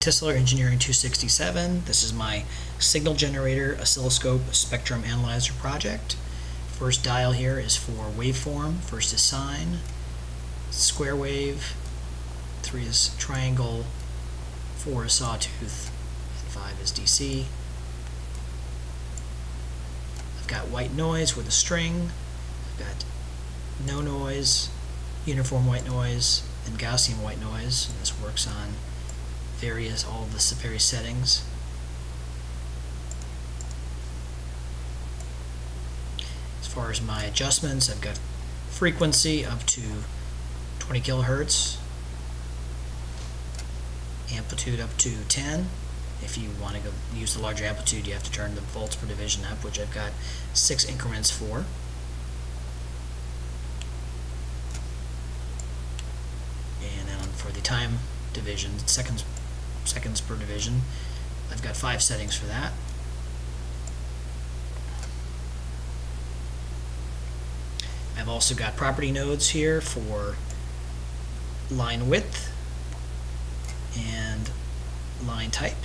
Tissler Engineering 267. This is my signal generator oscilloscope spectrum analyzer project. First dial here is for waveform. First is sine, square wave, 3 is triangle, 4 is sawtooth, and 5 is DC. I've got white noise with a string. I've got no noise, uniform white noise, and Gaussian white noise. And this works on all of the various settings. As far as my adjustments, I've got frequency up to 20 kilohertz, amplitude up to 10. If you want to go use the larger amplitude, you have to turn the volts per division up, which I've got 6 increments for. And then for the time division, seconds per division, I've got 5 settings for that. I've also got property nodes here for line width and line type.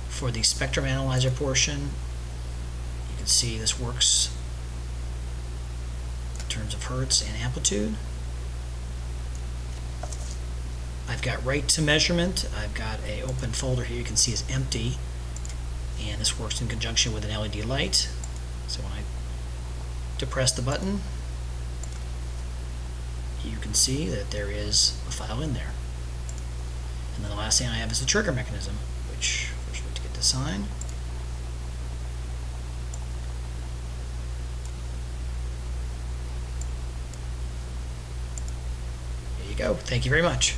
For the spectrum analyzer portion, you can see this works in terms of hertz and amplitude. I've got right to measurement. I've got an open folder here you can see is empty, and this works in conjunction with an LED light. So when I depress the button, you can see that there is a file in there. And then the last thing I have is the trigger mechanism, which first we have to get to sine. There you go. Thank you very much.